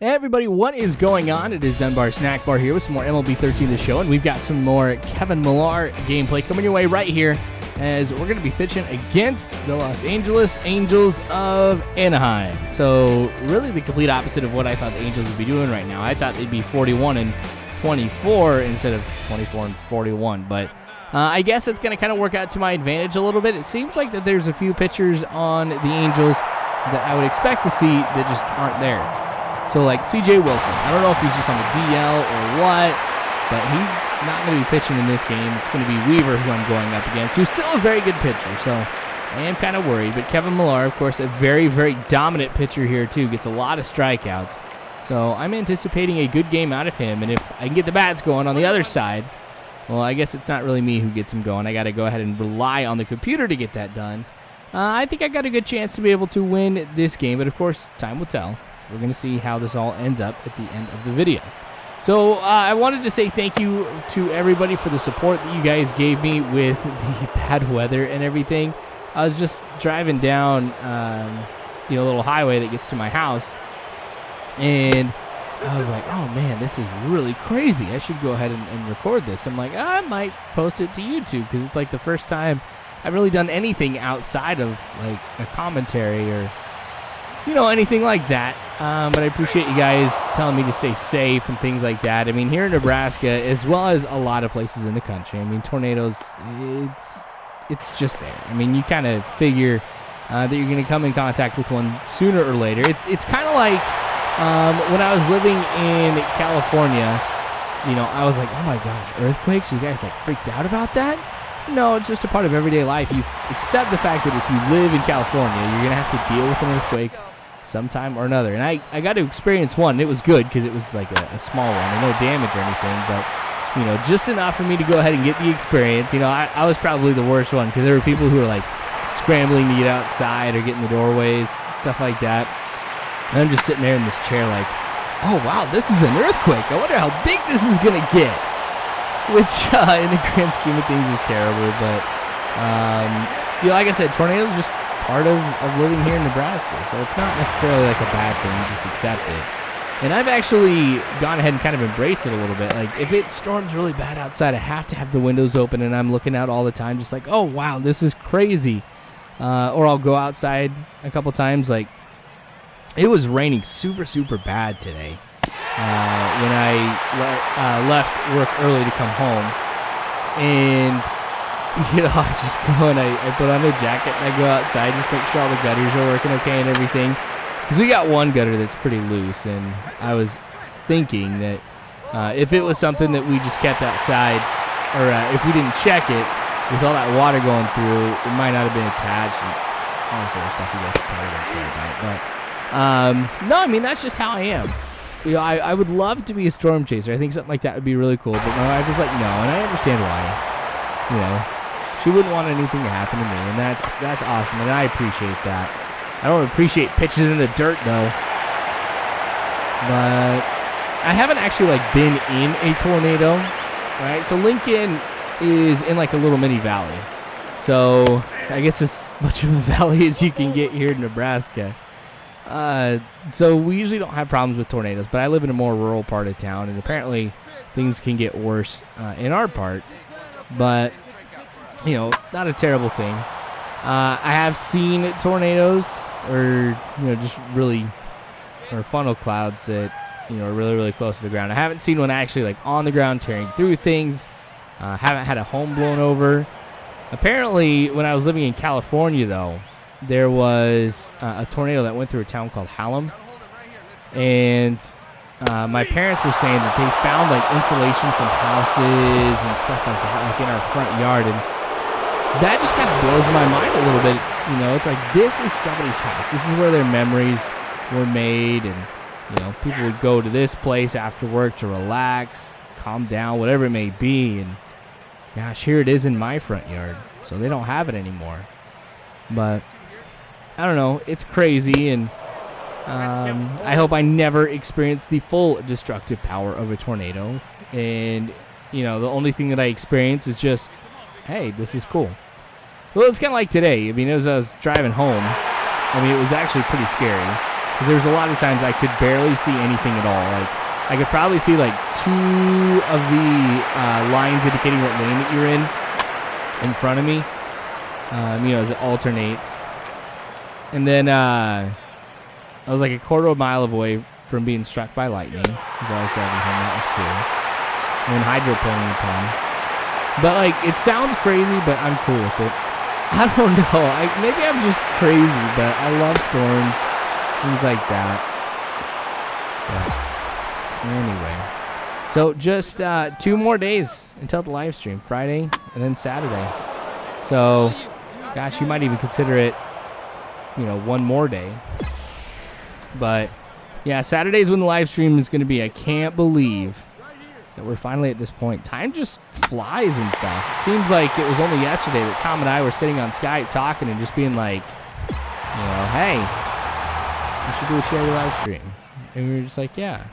Hey everybody, what is going on? It is Dunbar Snackbar here with some more MLB 13 the show, and we've got some more Kevin Millar gameplay coming your way right here as we're going to be pitching against the Los Angeles Angels of Anaheim. So really the complete opposite of what I thought the Angels would be doing right now. I thought they'd be 41-24 instead of 24-41, but I guess it's going to kind of work out to my advantage a little bit. It seems like that there's a few pitchers on the Angels that I would expect to see that just aren't there. So like C.J. Wilson, I don't know if he's just on the DL or what, but he's not going to be pitching in this game. It's going to be Weaver who I'm going up against, who's still a very good pitcher, so I am kind of worried. But Kevin Millar, of course, a very, very dominant pitcher here too, gets a lot of strikeouts. So I'm anticipating a good game out of him, and if I can get the bats going on the other side, well, I guess it's not really me who gets them going. I got to go ahead and rely on the computer to get that done. I think I got a good chance to be able to win this game, but of course, time will tell. We're going to see how this all ends up at the end of the video. So I wanted to say thank you to everybody for the support that you guys gave me with the bad weather and everything. I was just driving down, a little highway that gets to my house, and I was like, oh man, this is really crazy. I should go ahead and record this. I'm like, I might post it to YouTube because it's like the first time I've really done anything outside of like a commentary or anything like that. But I appreciate you guys telling me to stay safe and things like that. I mean, here in Nebraska, as well as a lot of places in the country, I mean, tornadoes, it's just there. I mean, you kind of figure that you're going to come in contact with one sooner or later. It's kind of like when I was living in California, I was like, oh my gosh, earthquakes? You guys like freaked out about that? No, it's just a part of everyday life. You accept the fact that if you live in California, you're going to have to deal with an earthquake sometime or another. And I got to experience one. It was good because it was like a small one and no damage or anything, but just enough for me to go ahead and get the experience. I was probably the worst one because there were people who were like scrambling to get outside or get in the doorways, stuff like that. And I'm just sitting there in this chair like, oh wow, this is an earthquake. I wonder how big this is going to get. Which, in the grand scheme of things, is terrible. But, like I said, tornadoes are just part of living here in Nebraska. So it's not necessarily like a bad thing. You just accept it. And I've actually gone ahead and kind of embraced it a little bit. Like, if it storms really bad outside, I have to have the windows open, and I'm looking out all the time just like, oh, wow, this is crazy. Or I'll go outside a couple times. Like, it was raining super, super bad today. When I left work early to come home, and I just go and I put on a jacket and I go outside, just make sure all the gutters are working okay and everything, because we got one gutter that's pretty loose, and I was thinking that if it was something that we just kept outside, or if we didn't check it with all that water going through, it might not have been attached, and all this other stuff you guys probably don't care about. But no, I mean, that's just how I am. I would love to be a storm chaser. I think something like that would be really cool. But my wife is like, no, and I understand why. She wouldn't want anything to happen to me, and that's awesome, and I appreciate that. I don't appreciate pitches in the dirt, though. But I haven't actually, been in a tornado, right? So Lincoln is in, a little mini valley. So I guess as much of a valley as you can get here in Nebraska. So we usually don't have problems with tornadoes, but I live in a more rural part of town, and apparently things can get worse in our part, but not a terrible thing. I have seen tornadoes or just really funnel clouds that are really, really close to the ground. I haven't seen one actually on the ground tearing through things. Haven't had a home blown over. Apparently when I was living in California, though, there was a tornado that went through a town called Hallam, and my parents were saying that they found insulation from houses and stuff like that, in our front yard, and that just kind of blows my mind a little bit. It's like, this is somebody's house. This is where their memories were made, and people would go to this place after work to relax, calm down, whatever it may be, and gosh, here it is in my front yard. So they don't have it anymore, but I don't know. It's crazy, and I hope I never experience the full destructive power of a tornado. And, the only thing that I experience is just, hey, this is cool. Well, it's kind of like today. I mean, as I was driving home, it was actually pretty scary. Because there's a lot of times I could barely see anything at all. Like, I could probably see like 2 of the lines indicating what lane that you're in front of me, as it alternates. And then I was like a quarter of a mile away from being struck by lightning as I was driving home. That was cool. And then hydroplaning a ton. But like, it sounds crazy, but I'm cool with it. I don't know. Maybe I'm just crazy, but I love storms, things like that. But anyway, so just 2 more days until the live stream, Friday and then Saturday. So, gosh, you might even consider it, 1 more day. But yeah, Saturday's when the live stream is going to be. I can't believe that we're finally at this point. Time just flies and stuff. It seems like it was only yesterday that Tom and I were sitting on Skype talking and just being like, hey, we should do a charity live stream. And we were just like, yeah.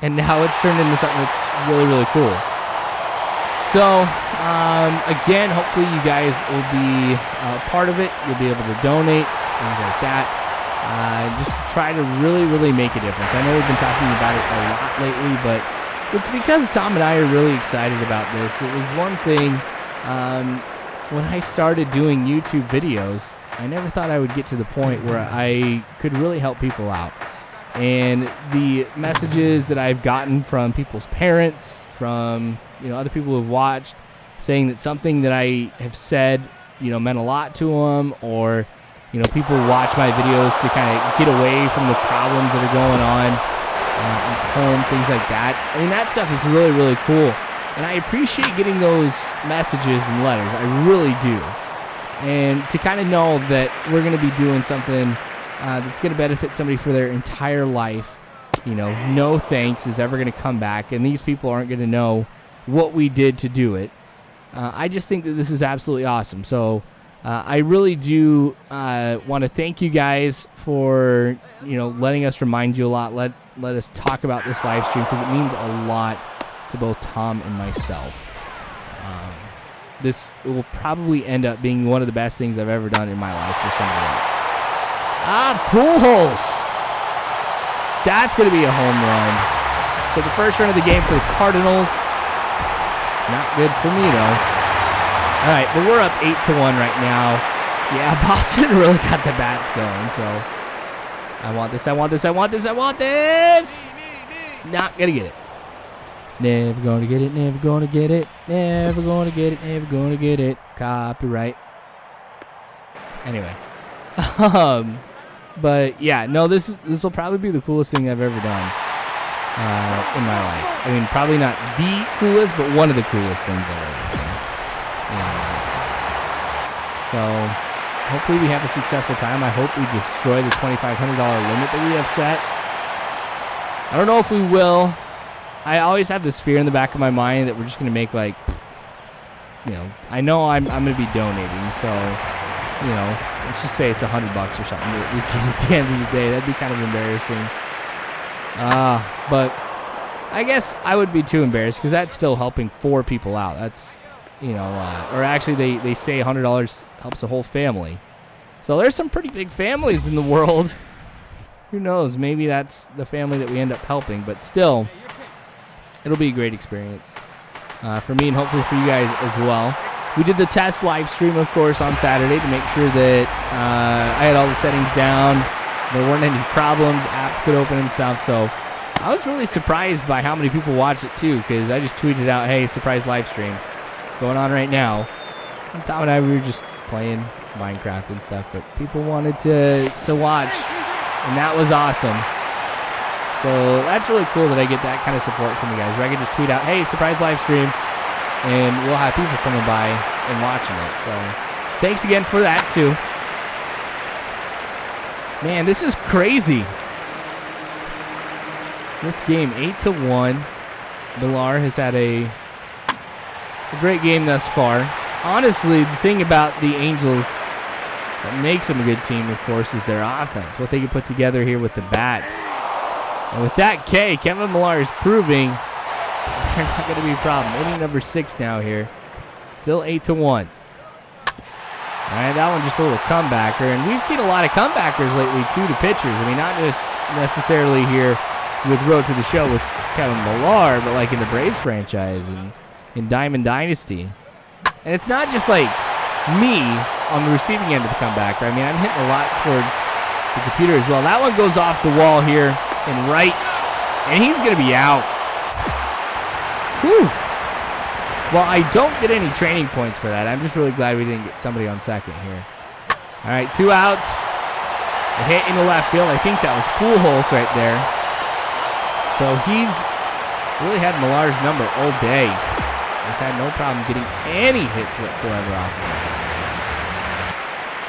And now it's turned into something that's really, really cool. So, again, hopefully you guys will be part of it. You'll be able to donate, things like that. Just to try to really, really make a difference. I know we've been talking about it a lot lately, but it's because Tom and I are really excited about this. It was one thing, when I started doing YouTube videos, I never thought I would get to the point where I could really help people out. And the messages that I've gotten from people's parents, from other people who have watched, saying that something that I have said, meant a lot to them, or people watch my videos to kind of get away from the problems that are going on at home, things like that. I mean, that stuff is really, really cool, and I appreciate getting those messages and letters. I really do. And to kind of know that we're going to be doing something that's going to benefit somebody for their entire life. No thanks is ever going to come back, and these people aren't going to know what we did to do it. I just think that this is absolutely awesome. So I really do want to thank you guys for letting us remind you a lot. Let us talk about this live stream, because it means a lot to both Tom and myself. This will probably end up being one of the best things I've ever done in my life for somebody else. Pool holes. That's going to be a home run. So the first run of the game for the Cardinals. Not good for me, though. All right, but we're up 8-1 right now. Yeah, Boston really got the bats going, so I want this, I want this, I want this, I want this. Not going to get it. Never going to get it, never going to get it, never going to get it, never going to get it. Copyright. Anyway. But yeah, no, this will probably be the coolest thing I've ever done in my life. I mean, probably not the coolest, but one of the coolest things I've ever done. So hopefully we have a successful time. I hope we destroy the $2,500 limit that we have set. I don't know if we will. I always have this fear in the back of my mind that we're just going to make like, I know I'm going to be donating, so, let's just say it's $100 or something that we can at the end of the day. That'd be kind of embarrassing. But I guess I would be too embarrassed, because that's still helping 4 people out. That's, or actually they say $100 helps a whole family. So there's some pretty big families in the world. Who knows? Maybe that's the family that we end up helping, but still, it'll be a great experience for me and hopefully for you guys as well. We did the test live stream, of course, on Saturday to make sure that I had all the settings down. There weren't any problems. Apps could open and stuff. So I was really surprised by how many people watched it, too, because I just tweeted out, hey, surprise live stream going on right now. And Tom and I, we were just playing Minecraft and stuff, but people wanted to watch, and that was awesome. So that's really cool that I get that kind of support from you guys, where I can just tweet out, hey, surprise live stream, and we'll have people coming by and watching it. So thanks again for that, too. Man, this is crazy. This game, 8-1. Millar has had a great game thus far. Honestly, the thing about the Angels that makes them a good team, of course, is their offense. What they can put together here with the bats. And with that K, Kevin Millar is proving they're not going to be a problem. Inning number 6 now here. Still 8-1. All right, that one just a little comebacker. And we've seen a lot of comebackers lately, too, to pitchers. I mean, not just necessarily here with Road to the Show with Kevin Millar, but like in the Braves franchise and in Diamond Dynasty. And it's not just like me on the receiving end of the comebacker. I mean, I'm hitting a lot towards the computer as well. That one goes off the wall here and right, and he's going to be out. Whew. Well, I don't get any training points for that. I'm just really glad we didn't get somebody on second here. All right, 2 outs. A hit in the left field. I think that was Pujols right there. So he's really had Millar's number all day. He's had no problem getting any hits whatsoever off of him.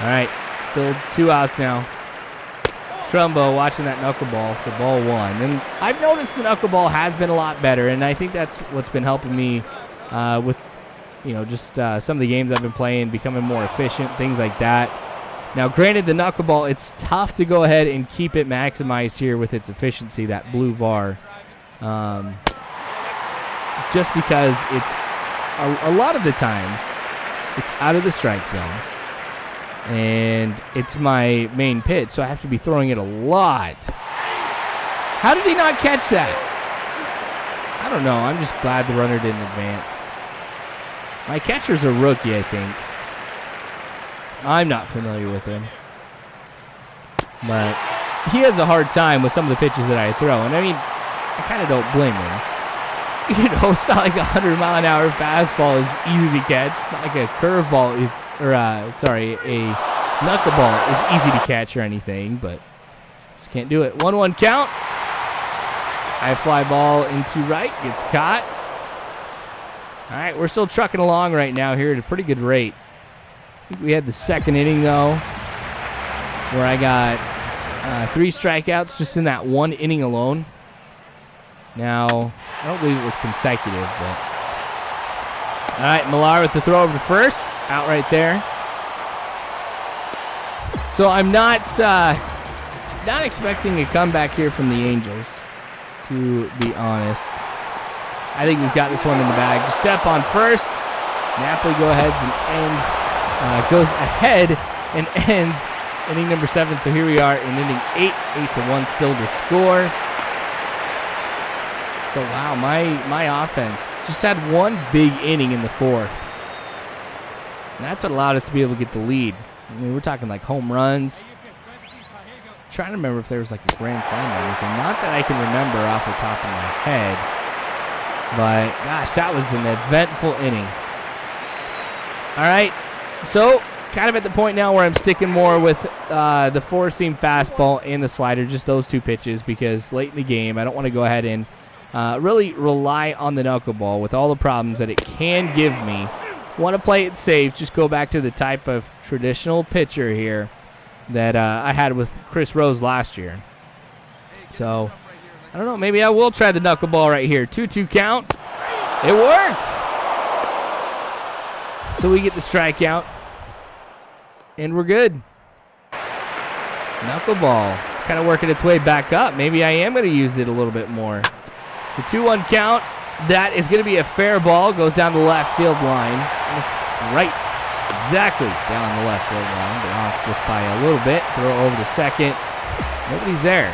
All right, still 2 outs now. Trumbo watching that knuckleball for ball 1. And I've noticed the knuckleball has been a lot better, and I think that's what's been helping me with, just some of the games I've been playing, becoming more efficient, things like that. Now, granted, the knuckleball, it's tough to go ahead and keep it maximized here with its efficiency, that blue bar. Just because it's a lot of the times it's out of the strike zone and it's my main pitch, so I have to be throwing it a lot. How did he not catch that? I don't know. I'm just glad the runner didn't advance. My catcher's a rookie, I think. I'm not familiar with him, but he has a hard time with some of the pitches that I throw, and I mean, I kind of don't blame him. It's not like a 100-mile-an-hour fastball is easy to catch. It's not like a curveball is, a knuckleball is easy to catch or anything, but just can't do it. 1-1 count. High fly ball into right, gets caught. All right, we're still trucking along right now here at a pretty good rate. I think we had the second inning, though, where I got 3 strikeouts just in that 1 inning alone. Now, I don't believe it was consecutive, but... All right, Millar with the throw over to first. Out right there. So I'm not expecting a comeback here from the Angels, to be honest. I think we've got this one in the bag. Just step on first. Napoli goes ahead and ends inning number 7. So here we are in inning 8. 8-1 still to score. So, wow, my offense just had 1 big inning in the 4th. And that's what allowed us to be able to get the lead. I mean, we're talking like home runs. I'm trying to remember if there was like a grand slam or anything. Not that I can remember off the top of my head. But, gosh, that was an eventful inning. All right, so kind of at the point now where I'm sticking more with the 4-seam fastball and the slider, just those 2 pitches, because late in the game I don't want to go ahead and really rely on the knuckleball with all the problems that it can give me. Want to play it safe, just go back to the type of traditional pitcher here that I had with Chris Rose last year. So, I don't know, maybe I will try the knuckleball right here. 2-2 count. It worked! So we get the strikeout, and we're good. Knuckleball kind of working its way back up. Maybe I am going to use it a little bit more. So 2-1 count. That is going to be a fair ball. Goes down the left field line. Almost right, exactly down the left field line, but off just by a little bit. Throw over to second. Nobody's there.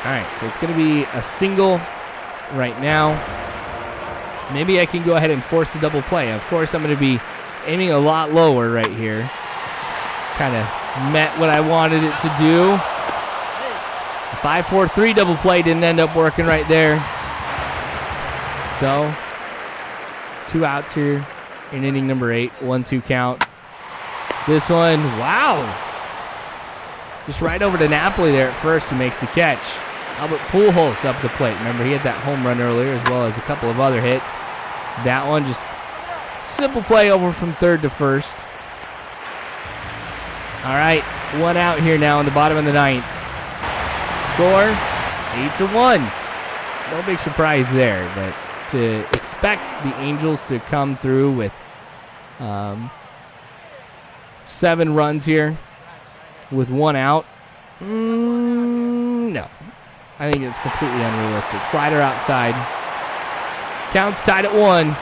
All right, so it's going to be a single right now. Maybe I can go ahead and force a double play. Of course, I'm going to be aiming a lot lower right here. Kind of met what I wanted it to do. 5-4-3 double play didn't end up working right there. So, 2 outs here in inning number 8. 1-2 count. This one, wow. Just right over to Napoli there at first, who makes the catch. Albert Pujols up the plate. Remember, he had that home run earlier as well as a couple of other hits. That one just simple play over from third to first. All right, 1 out here now in the bottom of the 9th. Score, 8-1. No big surprise there, but to expect the Angels to come through with 7 runs here with 1 out, no. I think it's completely unrealistic. Slider outside. Counts tied at 1.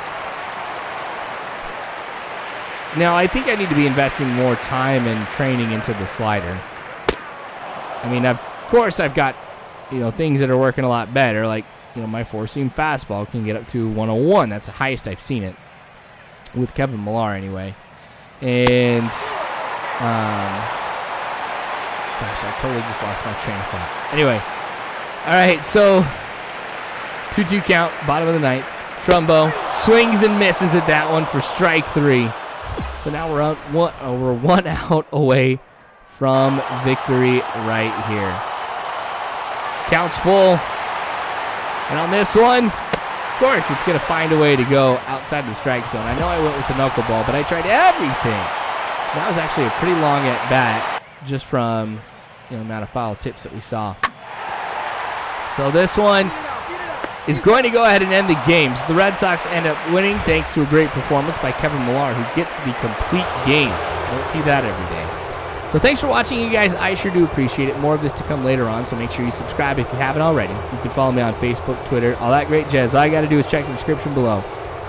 Now, I think I need to be investing more time and training into the slider. I mean, of course, I've got, things that are working a lot better. Like, my four-seam fastball can get up to 101. That's the highest I've seen it. With Kevin Millar, anyway. And, gosh, I totally just lost my train of thought. Anyway. All right, so 2-2 count, bottom of the ninth. Trumbo swings and misses at that one for strike 3. So now we're one out away from victory right here. Count's full. And on this one, of course, it's going to find a way to go outside the strike zone. I know I went with the knuckleball, but I tried everything. That was actually a pretty long at bat just from the amount of foul tips that we saw. So this one is going to go ahead and end the game. So the Red Sox end up winning thanks to a great performance by Kevin Millar, who gets the complete game. You don't see that every day. So thanks for watching, you guys. I sure do appreciate it. More of this to come later on, so make sure you subscribe if you haven't already. You can follow me on Facebook, Twitter, all that great jazz. All you got to do is check the description below.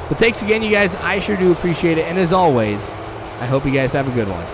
But thanks again, you guys. I sure do appreciate it. And as always, I hope you guys have a good one.